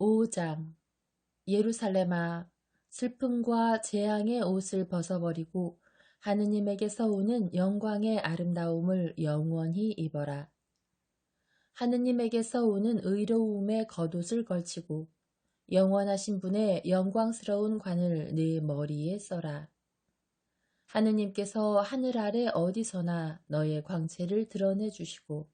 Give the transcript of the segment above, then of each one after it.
5장. 예루살렘아, 슬픔과 재앙의 옷을 벗어버리고 하느님에게서 오는 영광의 아름다움을 영원히 입어라. 하느님에게서 오는 의로움의 겉옷을 걸치고 영원하신 분의 영광스러운 관을 네 머리에 써라. 하느님께서 하늘 아래 어디서나 너의 광채를 드러내 주시고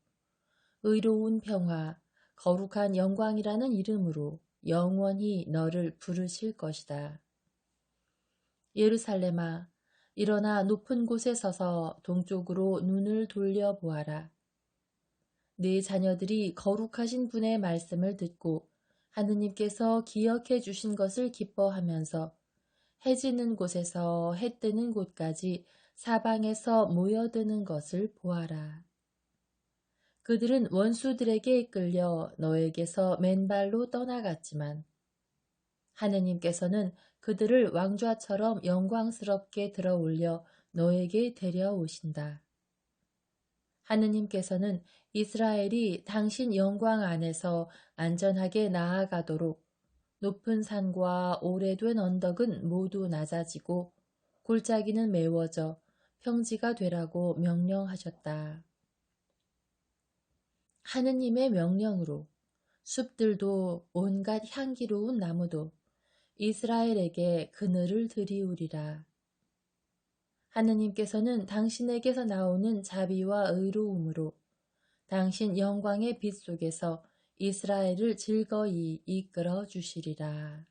의로운 평화, 거룩한 영광이라는 이름으로 영원히 너를 부르실 것이다. 예루살렘아, 일어나 높은 곳에 서서 동쪽으로 눈을 돌려보아라. 네 자녀들이 거룩하신 분의 말씀을 듣고 하느님께서 기억해 주신 것을 기뻐하면서 해 지는 곳에서 해 뜨는 곳까지 사방에서 모여드는 것을 보아라. 그들은 원수들에게 이끌려 너에게서 맨발로 떠나갔지만 하느님께서는 그들을 왕좌처럼 영광스럽게 들어올려 너에게 데려오신다. 하느님께서는 이스라엘이 당신 영광 안에서 안전하게 나아가도록 높은 산과 오래된 언덕은 모두 낮아지고 골짜기는 메워져 평지가 되라고 명령하셨다. 하느님의 명령으로 숲들도 온갖 향기로운 나무도 이스라엘에게 그늘을 들이우리라. 하느님께서는 당신에게서 나오는 자비와 의로움으로 당신 영광의 빛 속에서 이스라엘을 즐거이 이끌어 주시리라.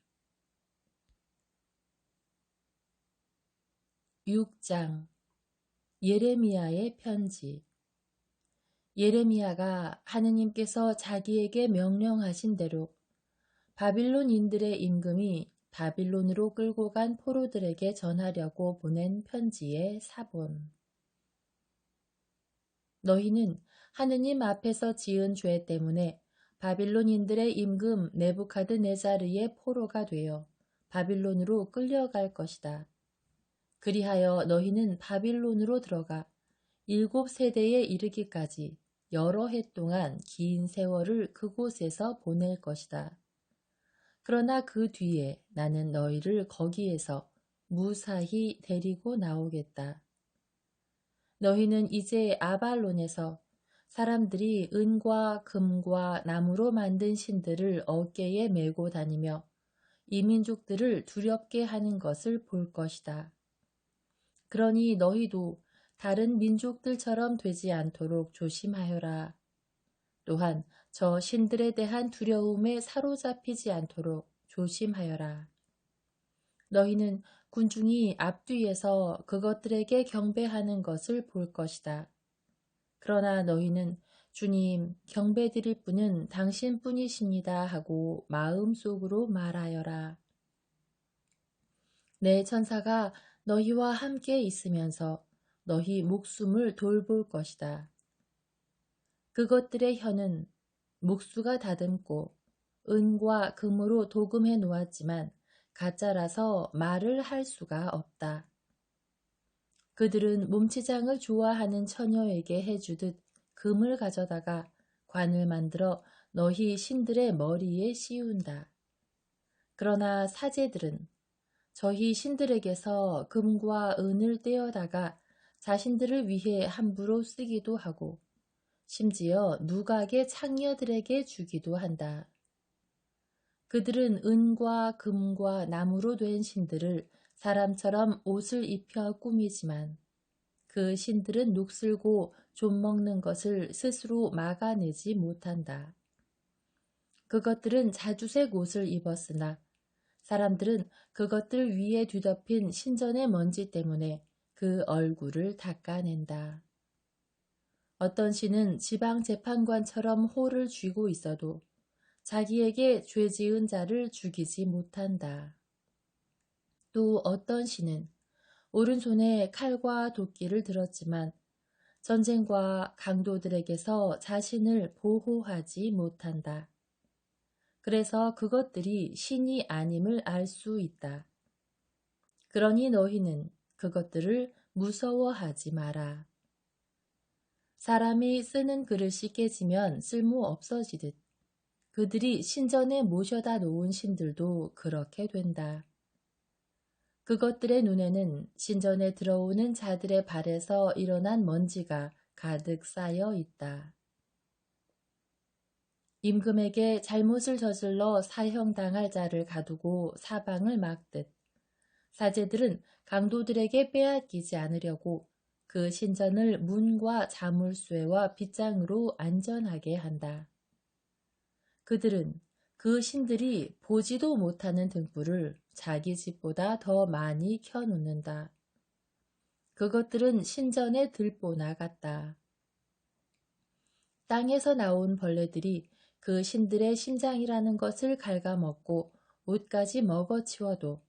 6장. 예레미야의 편지. 예레미야가 하느님께서 자기에게 명령하신 대로 바빌론인들의 임금이 바빌론으로 끌고 간 포로들에게 전하려고 보낸 편지의 사본. 너희는 하느님 앞에서 지은 죄 때문에 바빌론인들의 임금 네부카드네자르의 포로가 되어 바빌론으로 끌려갈 것이다. 그리하여 너희는 바빌론으로 들어가 7세대에 이르기까지 여러 해 동안 긴 세월을 그곳에서 보낼 것이다. 그러나 그 뒤에 나는 너희를 거기에서 무사히 데리고 나오겠다. 너희는 이제 아발론에서 사람들이 은과 금과 나무로 만든 신들을 어깨에 메고 다니며 이 민족들을 두렵게 하는 것을 볼 것이다. 그러니 너희도 다른 민족들처럼 되지 않도록 조심하여라. 또한 저 신들에 대한 두려움에 사로잡히지 않도록 조심하여라. 너희는 군중이 앞뒤에서 그것들에게 경배하는 것을 볼 것이다. 그러나 너희는 주님, 경배드릴 분은 당신뿐이십니다 하고 마음속으로 말하여라. 내 천사가 너희와 함께 있으면서 너희 목숨을 돌볼 것이다. 그것들의 혀는 목수가 다듬고 은과 금으로 도금해 놓았지만 가짜라서 말을 할 수가 없다. 그들은 몸치장을 좋아하는 처녀에게 해주듯 금을 가져다가 관을 만들어 너희 신들의 머리에 씌운다. 그러나 사제들은 저희 신들에게서 금과 은을 떼어다가 자신들을 위해 함부로 쓰기도 하고 심지어 누각의 창녀들에게 주기도 한다. 그들은 은과 금과 나무로 된 신들을 사람처럼 옷을 입혀 꾸미지만 그 신들은 녹슬고 좀먹는 것을 스스로 막아내지 못한다. 그것들은 자주색 옷을 입었으나 사람들은 그것들 위에 뒤덮인 신전의 먼지 때문에 그 얼굴을 닦아낸다. 어떤 신은 지방재판관처럼 호를 쥐고 있어도 자기에게 죄 지은 자를 죽이지 못한다. 또 어떤 신은 오른손에 칼과 도끼를 들었지만 전쟁과 강도들에게서 자신을 보호하지 못한다. 그래서 그것들이 신이 아님을 알 수 있다. 그러니 너희는 그것들을 무서워하지 마라. 사람이 쓰는 그릇이 깨지면 쓸모 없어지듯 그들이 신전에 모셔다 놓은 신들도 그렇게 된다. 그것들의 눈에는 신전에 들어오는 자들의 발에서 일어난 먼지가 가득 쌓여 있다. 임금에게 잘못을 저질러 사형당할 자를 가두고 사방을 막듯 사제들은 강도들에게 빼앗기지 않으려고 그 신전을 문과 자물쇠와 빗장으로 안전하게 한다. 그들은 그 신들이 보지도 못하는 등불을 자기 집보다 더 많이 켜놓는다. 그것들은 신전의 들보나 같다. 땅에서 나온 벌레들이 그 신들의 심장이라는 것을 갉아먹고 옷까지 먹어치워도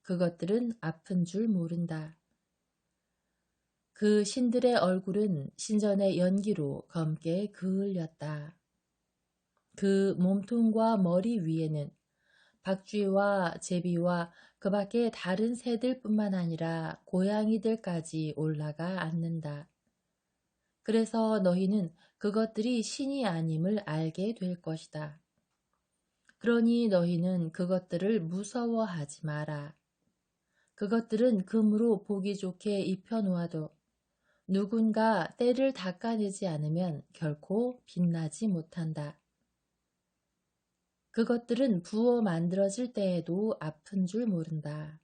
그것들은 아픈 줄 모른다. 그 신들의 얼굴은 신전의 연기로 검게 그을렸다. 그 몸통과 머리 위에는 박쥐와 제비와 그 밖에 다른 새들뿐만 아니라 고양이들까지 올라가 앉는다. 그래서 너희는 그것들이 신이 아님을 알게 될 것이다. 그러니 너희는 그것들을 무서워하지 마라. 그것들은 금으로 보기 좋게 입혀놓아도 누군가 때를 닦아내지 않으면 결코 빛나지 못한다. 그것들은 부어 만들어질 때에도 아픈 줄 모른다.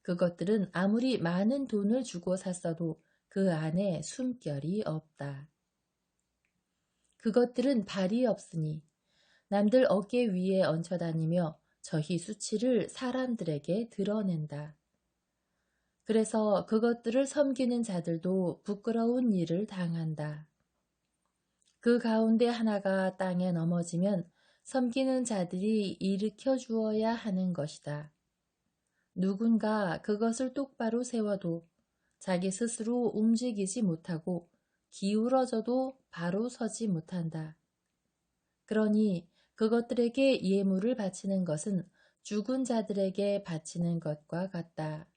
그것들은 아무리 많은 돈을 주고 샀어도 그 안에 숨결이 없다. 그것들은 발이 없으니 남들 어깨 위에 얹혀 다니며 저희 수치를 사람들에게 드러낸다. 그래서 그것들을 섬기는 자들도 부끄러운 일을 당한다. 그 가운데 하나가 땅에 넘어지면 섬기는 자들이 일으켜 주어야 하는 것이다. 누군가 그것을 똑바로 세워도 자기 스스로 움직이지 못하고 기울어져도 바로 서지 못한다. 그러니 그것들에게 예물을 바치는 것은 죽은 자들에게 바치는 것과 같다.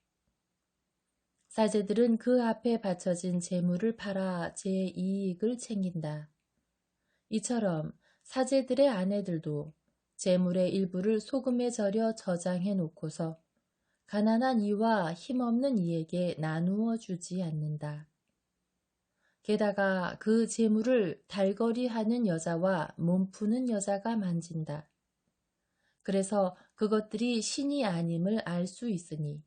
사제들은 그 앞에 바쳐진 재물을 팔아 제 이익을 챙긴다. 이처럼 사제들의 아내들도 재물의 일부를 소금에 절여 저장해 놓고서 가난한 이와 힘없는 이에게 나누어 주지 않는다. 게다가 그 재물을 달거리하는 여자와 몸푸는 여자가 만진다. 그래서 그것들이 신이 아님을 알 수 있으니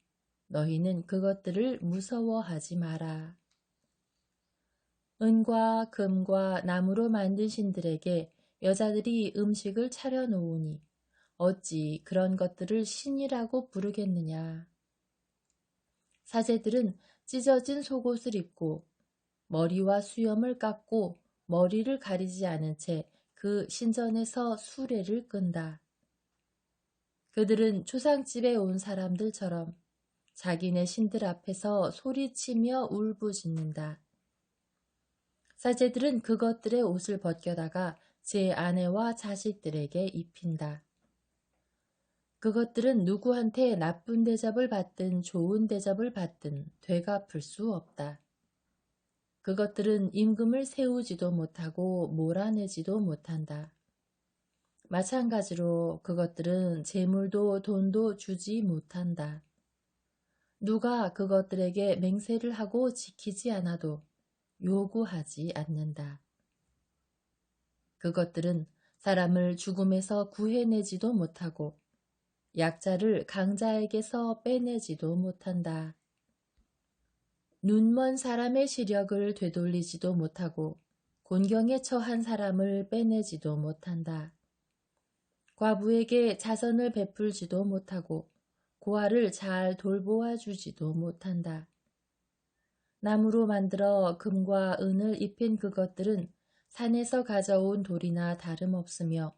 너희는 그것들을 무서워하지 마라. 은과 금과 나무로 만든 신들에게 여자들이 음식을 차려놓으니 어찌 그런 것들을 신이라고 부르겠느냐. 사제들은 찢어진 속옷을 입고 머리와 수염을 깎고 머리를 가리지 않은 채 그 신전에서 수레를 끈다. 그들은 초상집에 온 사람들처럼 자기네 신들 앞에서 소리치며 울부짖는다. 사제들은 그것들의 옷을 벗겨다가 제 아내와 자식들에게 입힌다. 그것들은 누구한테 나쁜 대접을 받든 좋은 대접을 받든 되갚을 수 없다. 그것들은 임금을 세우지도 못하고 몰아내지도 못한다. 마찬가지로 그것들은 재물도 돈도 주지 못한다. 누가 그것들에게 맹세를 하고 지키지 않아도 요구하지 않는다. 그것들은 사람을 죽음에서 구해내지도 못하고 약자를 강자에게서 빼내지도 못한다. 눈먼 사람의 시력을 되돌리지도 못하고 곤경에 처한 사람을 빼내지도 못한다. 과부에게 자선을 베풀지도 못하고 고아를 잘 돌보아 주지도 못한다. 나무로 만들어 금과 은을 입힌 그것들은 산에서 가져온 돌이나 다름없으며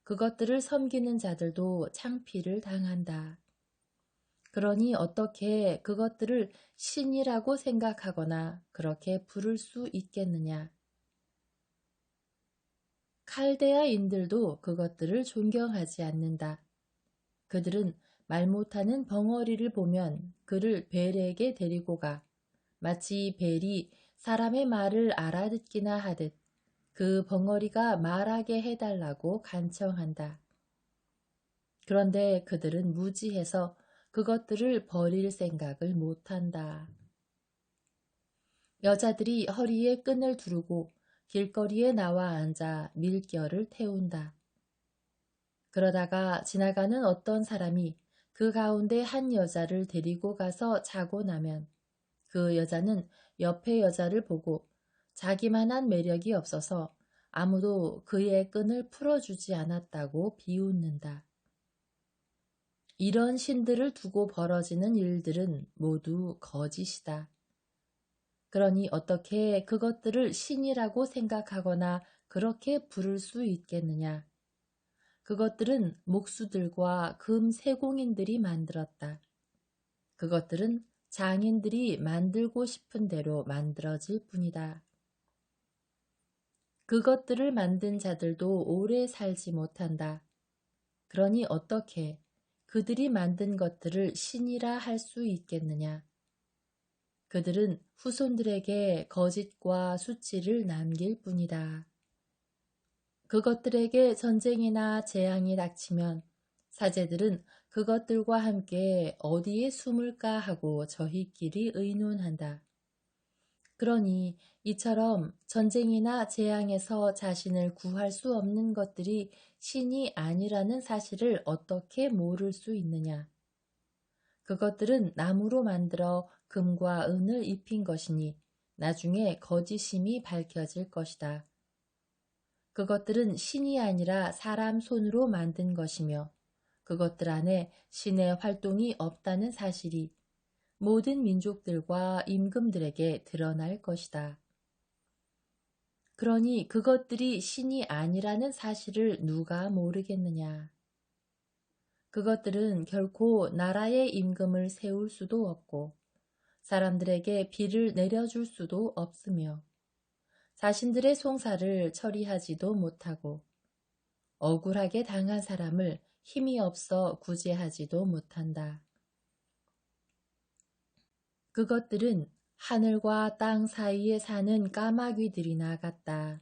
그것들을 섬기는 자들도 창피를 당한다. 그러니 어떻게 그것들을 신이라고 생각하거나 그렇게 부를 수 있겠느냐. 칼데아인들도 그것들을 존경하지 않는다. 그들은 말 못하는 벙어리를 보면 그를 벨에게 데리고 가 마치 벨이 사람의 말을 알아듣기나 하듯 그 벙어리가 말하게 해달라고 간청한다. 그런데 그들은 무지해서 그것들을 버릴 생각을 못한다. 여자들이 허리에 끈을 두르고 길거리에 나와 앉아 밀결을 태운다. 그러다가 지나가는 어떤 사람이 그 가운데 한 여자를 데리고 가서 자고 나면 그 여자는 옆의 여자를 보고 자기만한 매력이 없어서 아무도 그의 끈을 풀어주지 않았다고 비웃는다. 이런 신들을 두고 벌어지는 일들은 모두 거짓이다. 그러니 어떻게 그것들을 신이라고 생각하거나 그렇게 부를 수 있겠느냐? 그것들은 목수들과 금 세공인들이 만들었다. 그것들은 장인들이 만들고 싶은 대로 만들어질 뿐이다. 그것들을 만든 자들도 오래 살지 못한다. 그러니 어떻게 그들이 만든 것들을 신이라 할 수 있겠느냐? 그들은 후손들에게 거짓과 수치를 남길 뿐이다. 그것들에게 전쟁이나 재앙이 닥치면 사제들은 그것들과 함께 어디에 숨을까 하고 저희끼리 의논한다. 그러니 이처럼 전쟁이나 재앙에서 자신을 구할 수 없는 것들이 신이 아니라는 사실을 어떻게 모를 수 있느냐. 그것들은 나무로 만들어 금과 은을 입힌 것이니 나중에 거짓임이 밝혀질 것이다. 그것들은 신이 아니라 사람 손으로 만든 것이며 그것들 안에 신의 활동이 없다는 사실이 모든 민족들과 임금들에게 드러날 것이다. 그러니 그것들이 신이 아니라는 사실을 누가 모르겠느냐. 그것들은 결코 나라의 임금을 세울 수도 없고 사람들에게 비를 내려줄 수도 없으며 자신들의 송사를 처리하지도 못하고 억울하게 당한 사람을 힘이 없어 구제하지도 못한다. 그것들은 하늘과 땅 사이에 사는 까마귀들이나 같다.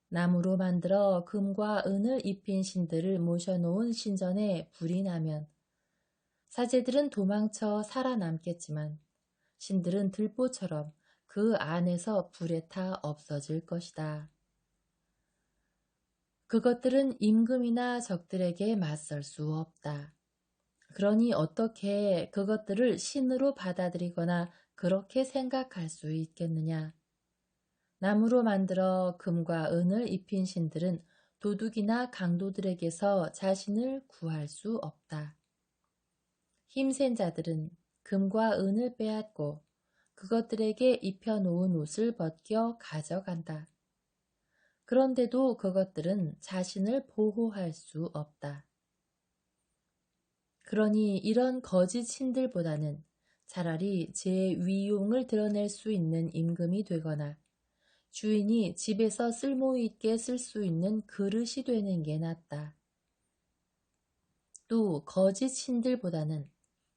나무로 만들어 금과 은을 입힌 신들을 모셔놓은 신전에 불이 나면 사제들은 도망쳐 살아남겠지만 신들은 들보처럼 그 안에서 불에 타 없어질 것이다. 그것들은 임금이나 적들에게 맞설 수 없다. 그러니 어떻게 그것들을 신으로 받아들이거나 그렇게 생각할 수 있겠느냐? 나무로 만들어 금과 은을 입힌 신들은 도둑이나 강도들에게서 자신을 구할 수 없다. 힘센 자들은 금과 은을 빼앗고 그것들에게 입혀놓은 옷을 벗겨 가져간다. 그런데도 그것들은 자신을 보호할 수 없다. 그러니 이런 거짓 신들보다는 차라리 제 위용을 드러낼 수 있는 임금이 되거나 주인이 집에서 쓸모있게 쓸 수 있는 그릇이 되는 게 낫다. 또 거짓 신들보다는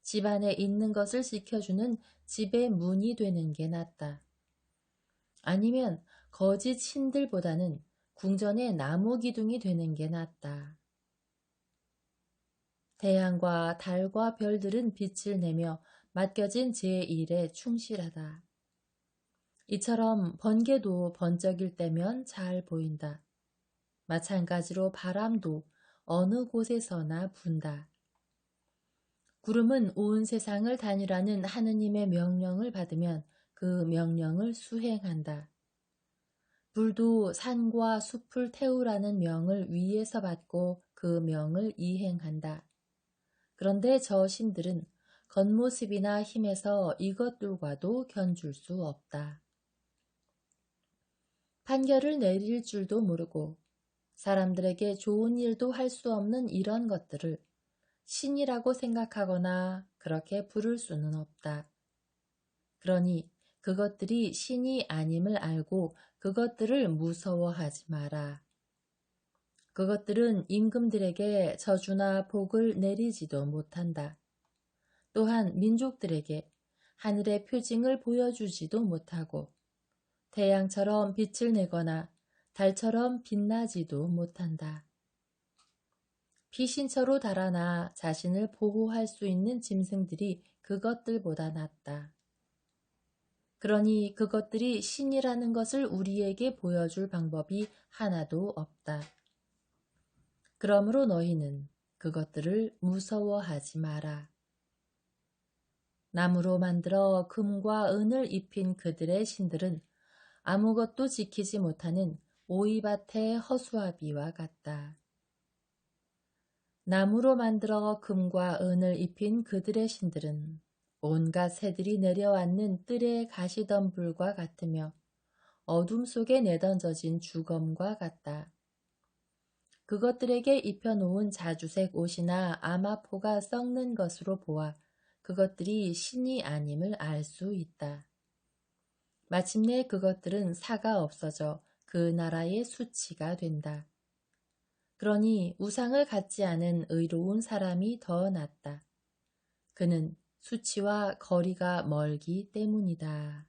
집안에 있는 것을 지켜주는 집의 문이 되는 게 낫다. 아니면 거짓 신들보다는 궁전의 나무 기둥이 되는 게 낫다. 태양과 달과 별들은 빛을 내며 맡겨진 제 일에 충실하다. 이처럼 번개도 번쩍일 때면 잘 보인다. 마찬가지로 바람도 어느 곳에서나 분다. 구름은 온 세상을 다니라는 하느님의 명령을 받으면 그 명령을 수행한다. 불도 산과 숲을 태우라는 명을 위에서 받고 그 명을 이행한다. 그런데 저 신들은 겉모습이나 힘에서 이것들과도 견줄 수 없다. 판결을 내릴 줄도 모르고 사람들에게 좋은 일도 할 수 없는 이런 것들을 신이라고 생각하거나 그렇게 부를 수는 없다. 그러니 그것들이 신이 아님을 알고 그것들을 무서워하지 마라. 그것들은 임금들에게 저주나 복을 내리지도 못한다. 또한 민족들에게 하늘의 표징을 보여주지도 못하고 태양처럼 빛을 내거나 달처럼 빛나지도 못한다. 피신처로 달아나 자신을 보호할 수 있는 짐승들이 그것들보다 낫다. 그러니 그것들이 신이라는 것을 우리에게 보여줄 방법이 하나도 없다. 그러므로 너희는 그것들을 무서워하지 마라. 나무로 만들어 금과 은을 입힌 그들의 신들은 아무것도 지키지 못하는 오이밭의 허수아비와 같다. 나무로 만들어 금과 은을 입힌 그들의 신들은 온갖 새들이 내려앉는 뜰의 가시덤불과 같으며 어둠 속에 내던져진 주검과 같다. 그것들에게 입혀놓은 자주색 옷이나 아마포가 썩는 것으로 보아 그것들이 신이 아님을 알 수 있다. 마침내 그것들은 사가 없어져 그 나라의 수치가 된다. 그러니 우상을 갖지 않은 의로운 사람이 더 낫다. 그는 수치와 거리가 멀기 때문이다.